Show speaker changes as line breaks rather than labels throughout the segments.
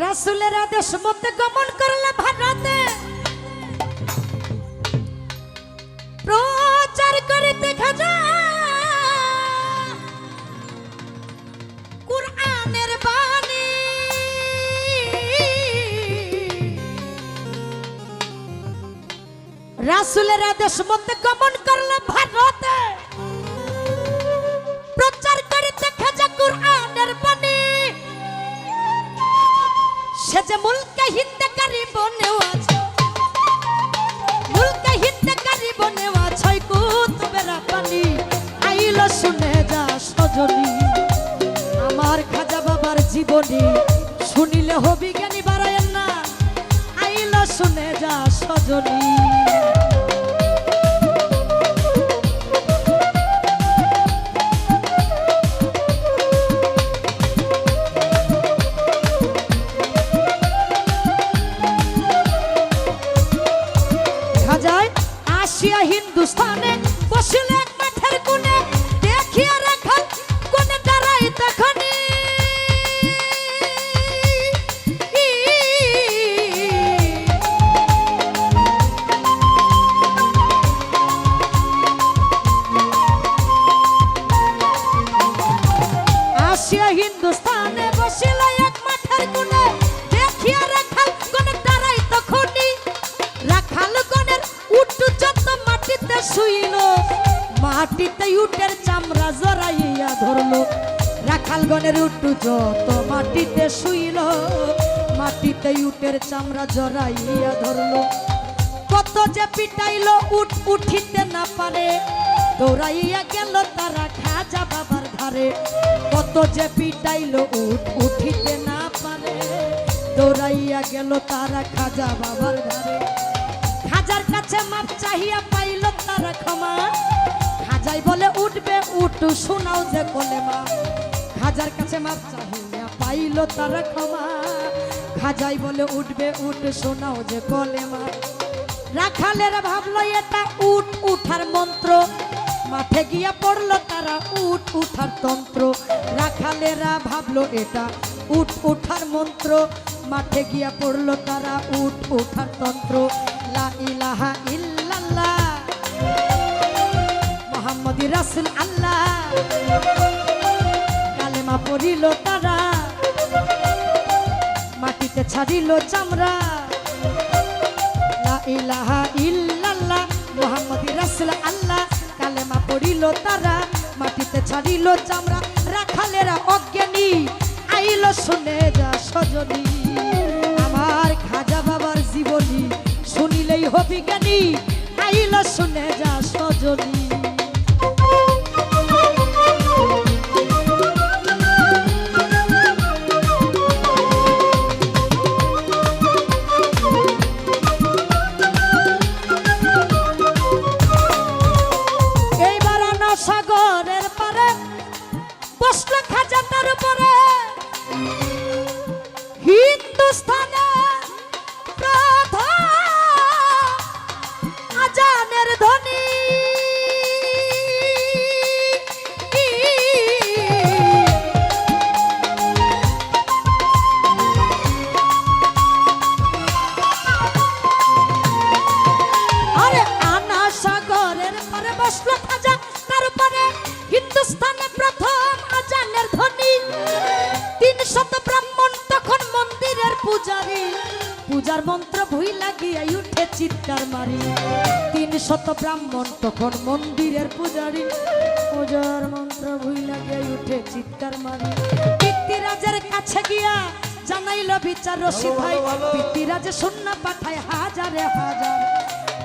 রাসূলের আদেশ মতে গমন করলে ভারতে প্রচার করিতে খাজা কুরআনের বাণী। রাসূলের আদেশ মতে গমন করলে ভারতে প্রচার করিতে খাজা কুরআনের বাণী। সে যে মুলকে হিন্দে করিব নেওয়াজ, মুলকে হিন্দে করিব নেওয়াজ ছয় কুতুবেরা পানি। আইল শুনে যা সজনী আমার খাজা বাবার জীবনী, শুনিলে হবি জ্ঞানী বাড়ায়েন না। আইল শুনে যা সজনী হিন্দুস্তানে বসিলে এক মাঠের কোণে দেখিয়া রাখা কোণে দাঁড়াই তখনই। আসিয়া হিন্দুস্তানে বসিলে এক মাঠের কোণে দেখিয়া রাখা কোণে দাঁড়াই তখনই। রাখাল গণের উটু যত মাটিতে শুইল, মাটিতে উটের চামড়া জড়াইয়া ধরলো। রাখাল গণের উটু যত মাটিতে শুইল, মাটিতে উটের চামড়া জড়াইয়া ধরলো। কত যে পিটাইল উট উঠিতে না পারে, দৌড়াইয়া গেল তারা খাজা বাবার ধারে। কত যে পিটাইল উট উঠিতে না পারে, দৌড়াইয়া গেল তারা খাজা বাবার ধারে। খাজার কাছে মাপ চাহিয়া পাইল তারা ক্ষমা, খাজাই বলে উঠবে উঠ শোনাও যে কলেমা। খাজার কাছে মাপ চাহিয়া পাইল তারা ক্ষমা, খাজাই বলে উঠবে উঠ শোনাও যে কলেমা। রাখালেরা ভাবলো এটা উঠ উঠার মন্ত্র, মাঠে গিয়া পড়লো তারা উঠ উঠার তন্ত্র। রাখালেরা ভাবলো এটা উঠ উঠার মন্ত্র, মাঠে গিয়া পড়লো তারা উঠ উঠার তন্ত্র। লা ইলাহা ইল্লাল্লাহ মুহাম্মাদুর রাসূল আল্লাহ, কালেমা পড়িল তারা, মাটিতে ছাড়িল চামড়া। লা ইলাহা ইল্লাল্লাহ মুহাম্মাদুর রাসূল আল্লাহ, কালেমা পড়িল তারা, মাটিতে ছাড়িল চামড়া। রাখালেরা অজ্ঞানী আইল শুনে যা সজনী আমার খাজা বাবার জীবনী, শুনিলেই হবি জ্ঞানী। আইল শুনে যা সজনী এইবার আনা সাগরের পারে বসলো খাজা তার উপরে। হিন্দুস্তানে আজানের ধ্বনি, আরে আনা সাগরের পরে বসলো খাজা তার উপরে। হিন্দুস্তানে প্রথম আজানের ধ্বনি, 300 ব্রাহ্মণ তখন মন্দিরের পূজারী। পূজার মন্ত্র ভুই লাগিয়া উঠে চিৎকার মারি, 300 ব্রাহ্মণ তখন মন্দিরের পূজারী। পূজার মন্ত্র ভুই লাগিয়া উঠে চিৎকার মারি। পিতৃরাজের কাছে গিয়া জানাইল বিচার রশিদ ভাই, পিতৃরাজে শূন্য পাঠায় হাজারে হাজার।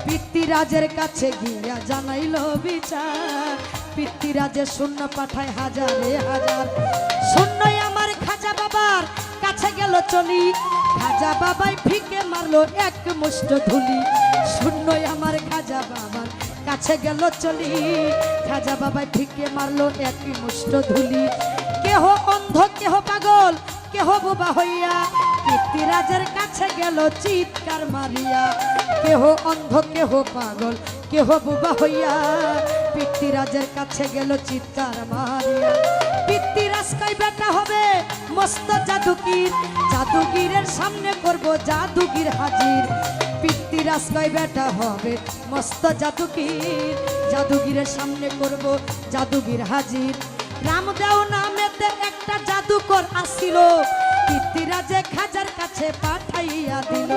পিতৃরাজের কাছে গিয়া জানাইল বিচার, পিতৃরাজে শূন্য পাঠায় হাজারে হাজার। শূন্যই আমার খাজা বাবার কাছে গেল চলি, খাজা বাবাই ফিকে মারলো এক মুষ্ট ধুলি। শূন্যই আমার খাজা বাবার কাছে গেল চলি, খাজা বাবাই ফিকে মারলো এক মুষ্ট ধুলি। কেহ অন্ধ কেহ পাগল কেহ বোবা হইয়া, পিতৃরাজের কাছে গেল চিৎকার মারিয়া। কেহ অন্ধ কেহ পাগল কেহ বোবা হইয়া, পিতৃরাজের কাছে গেল চিৎকার মারিয়া। পিতৃরাজ কই বেটা হবে মস্ত জাদুগির, জাদুগিরের সামনে করব জাদুগির হাজির। পিতৃরাজ কয় বেটা হবে মস্ত জাদুগির, জাদুগিরের সামনে করব জাদুগির হাজির। রামদেও নামেতে একটা জাদুকর আসিল, পিতৃরাজে খাজার কাছে পাঠাইয়া দিল।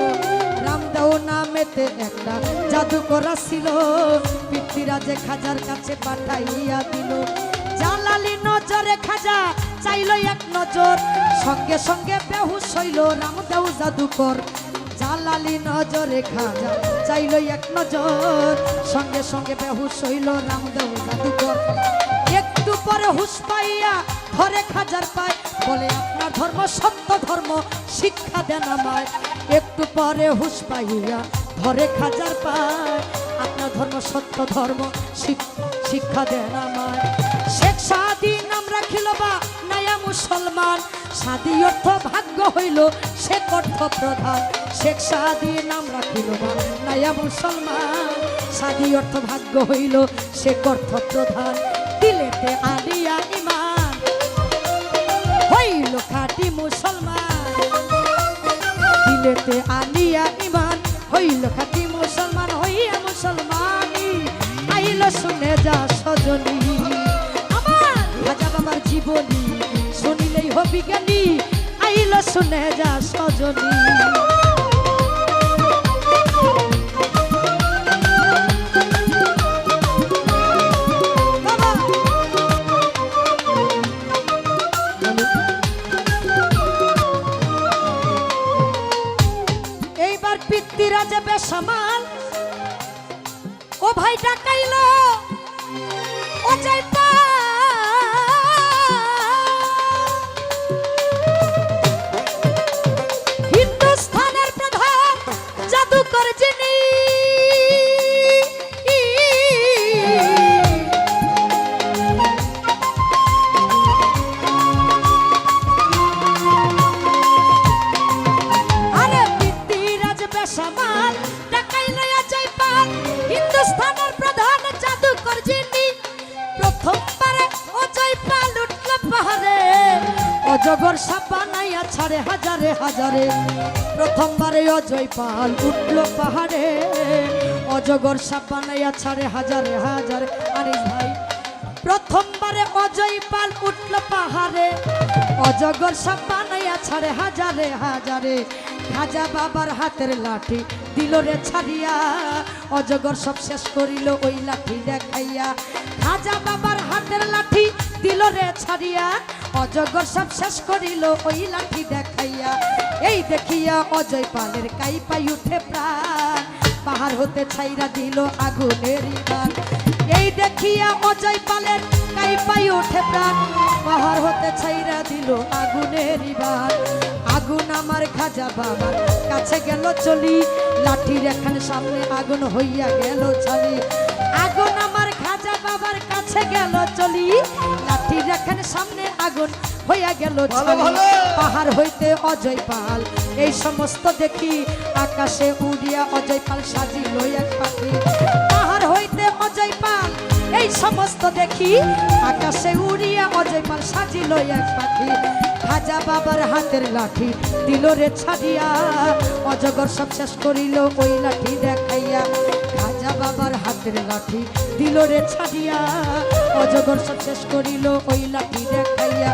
রামদেও নামেতে একটা জাদুকর আসিল, পিতৃরাজে খাজার কাছে পাঠাইয়া দিল। জালালি নজরে খাজা চাইল এক নজর, সঙ্গে সঙ্গে বেহুশ হইল রামদেও জাদুকর। জালালি নজরে খাজা চাইল এক নজর, সঙ্গে সঙ্গে বেহুশ হইল রামদেও জাদুকর। একটু পরে হুশ পাইয়া ধরে খাজার পায়, বলে আপনার ধর্ম সত্য ধর্ম, শিক্ষা দেন আমায়। একটু পরে হুশ পাইয়া ধরে খাজার পায়, আপনার ধর্ম সত্য ধর্ম, শিক্ষা দেন আমায়। শেখ সাদী নাম রাখিল বা নায়া মুসলমান, সাদী অর্থ ভাগ্য হইল শেখ অর্থ প্রধান। শেখ সাদী নাম রাখিল বা নায়া মুসলমান, সাদী অর্থ ভাগ্য হইল শেখ অর্থ প্রধান। দিলেতে আলিয়া ইমান হইল খাঁটি মুসলমান, দিলেতে আলিয়া ইমান হইল খাঁটি মুসলমান। হইয়া মুসলমানি আইল শুনে যা সজনী, আমার খাজা বাবার জীবনী শুনিলেই হবি জ্ঞানী, আইল শুনে যা সজনী। এইবার পিতৃরাজে বেসামাল ও ভাই ডাকাইল, ও যাইপা হিন্দুস্থানের প্রধান জাদুকর যিনি, আরে পিতৃরাজ বেসামাল ডাকাইল জয়পাল, হিন্দুস্থানের প্রধান জাদুকর যিনি। প্রথমবারে অজয়পাল উঠল পাহাড়ে, অজগর সাপ বানাইয়া ছাড়ে হাজারে হাজারে। প্রথমবারে অজয়পাল উঠল পাহাড়ে, অজগর সাপ বানাইয়া ছাড়ে হাজারে হাজারে। আরে ভাই প্রথমবারে অজয়পাল উঠল পাহাড়ে, অজগর সাপ বানাইয়া ছাড়ে হাজারে হাজারে। খাজা বাবার হাতের লাঠি দিল রে ছাড়িয়া, অজগর সব শেষ করিল ওই লাঠি দেখাইয়া। খাজা বাবার হাতের লাঠি দিল রে ছাড়িয়া, অজগর সব শেষ করিল ওই লাঠি দেখাইয়া। এই দেখিয়া অজয়পালের কাইপাই উঠে প্রাণ, পাহাড় হতে ছাইরা দিল আগুনের বান। এই দেখিয়া অজয়পালের কাইপাই উঠে প্রাণ, পাহাড় হতে ছাইরা দিল আগুনের বান। আগুন আমার খাজা বাবার কাছে গেল চলি, লাঠির এখানে সামনে আগুন হইয়া গেল ছালি। আগুন আমার খাজা বাবার কাছে গেল চলি, লাঠির এখানে সামনে আগুন হইয়া গেল ছালি। পাহাড় হইতে অজয়পাল এই সমস্ত দেখি, আকাশে উড়িয়া অজয়পাল সাজিল এক পাখি। পাহাড় হইতে অজয়পাল এই সমস্ত দেখি, আকাশে উড়িয়া অজয়পাল সাজিল এক পাখি। খাজা বাবার হাতের লাঠি দিল রে ছাড়িয়া, অজগর সব শেষ করিল ওই লাঠি দেখাইয়া। খাজা বাবার হাতের লাঠি দিল রে ছাড়িয়া, অজগর সব শেষ করিল ওই লাঠি দেখাইয়া।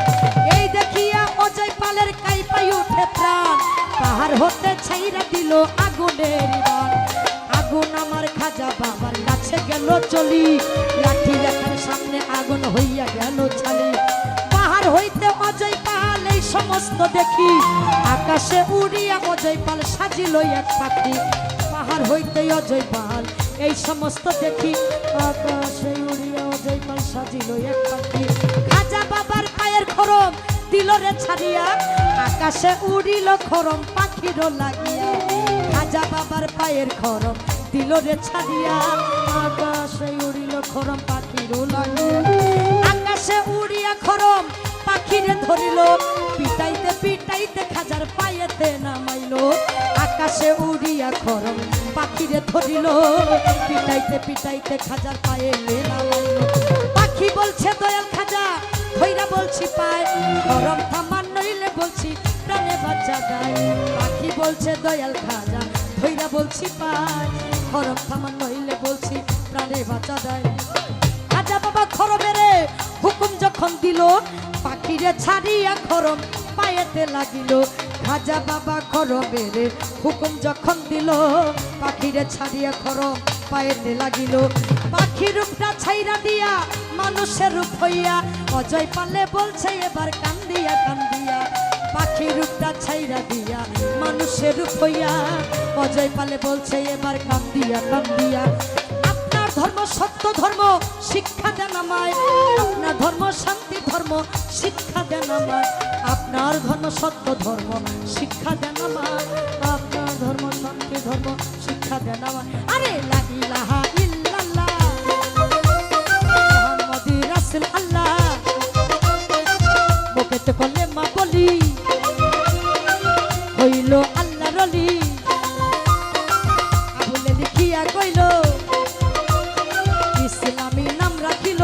এই দেখিয়া অজয়পালের কাইপাই উঠে প্রাণ, পাহাড় হতে ছাইরা দিল আগুনের বান। আগুন আমার খাজা বাবার কাছে গেল চলি, লাঠি দেখার সামনে আগুন হইয়া গেল ছালি। পাহাড় হইতে অজয়পাল এই সমস্ত দেখি, আকাশে উড়িয়া অজয়পাল সাজিল এক পাখি। পাহাড় হইতে অজয়পাল এই সমস্ত দেখি, আকাশে উড়িয়া অজয়পাল সাজিল এক পাখি। খাজা বাবার পায়ের খরম দিল রে ছাড়িয়া, আকাশে উড়িল খরম পাখির লাগিয়া। খাজা বাবার পায়ের খরম দিল রে ছাড়িয়া, আকাশে উড়িল খরম পাখির লাগিয়া। আকাশে উড়িয়া খরম পাখিরে ধরিল, পিটাইতে পিটাইতে খাজার পায়েতে নামাইল। আকাশে উড়িয়া খরম পাখিরে ধরিল, পিটাইতে পিটাইতে খাজার পায়ে নামাইল। পাখি বলছে দয়াল খাজা ধইরা বলছি পায়, খরম থামান নইলে বলছি প্রাণে বাঁচা দেয়। পাখি বলছে দয়াল খাজা ধইরা বলছি পায়, খরম থামান নইলে বলছি প্রাণে বাঁচা দেয়। খাজা বাবা খরমেরে হুকুম যখন দিল, পাখিরে ছাড়িয়া খরম পায়েতে লাগিল। খাজা বাবা খরমেরে হুকুম যখন দিল, পাখিরে ছাড়িয়া খরম পায়েতে লাগিল। পাখির রূপটা ছাইরা দিয়া মানুষের রূপ হইয়া, অজয় পালে বলছে এবার কান্দিয়া কান্দিয়া। পাখির রূপটা ছাইরা দিয়া মানুষের রূপ হইয়া, অজয় পালে বলছে এবার কান্দিয়া কান্দিয়া। আপনার ধর্ম সত্য ধর্ম শিক্ষা দেন আমায়, আপনার ধর্ম শান্তি ধর্ম শিক্ষা দেন আমায়। আপনার ধর্ম সত্য ধর্ম শিক্ষা দেন আমায়, আপনার ধর্ম শান্তি ধর্ম শিক্ষা দেন আমায়। আরে লা ইলাহা ইল্লাল্লাহ মুহাম্মাদুর রাসূল আল্লাহ, মুখেতে কলেমা বলি হইল আল্লাহর ওলি। আবুলে লিখিয়া কইল ইসলামী নাম রাখিল,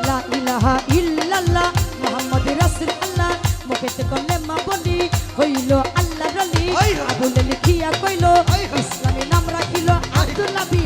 লা ইলাহা ইল্লাল্লাহ মুহাম্মাদুর রাসূল আল্লাহ, মুখেতে কলেমা বলি হইল আল্লাহর ওলি। আবুলে লিখিয়া কইল ইসলামী নাম রাখিল আব্দুল্লাহ বি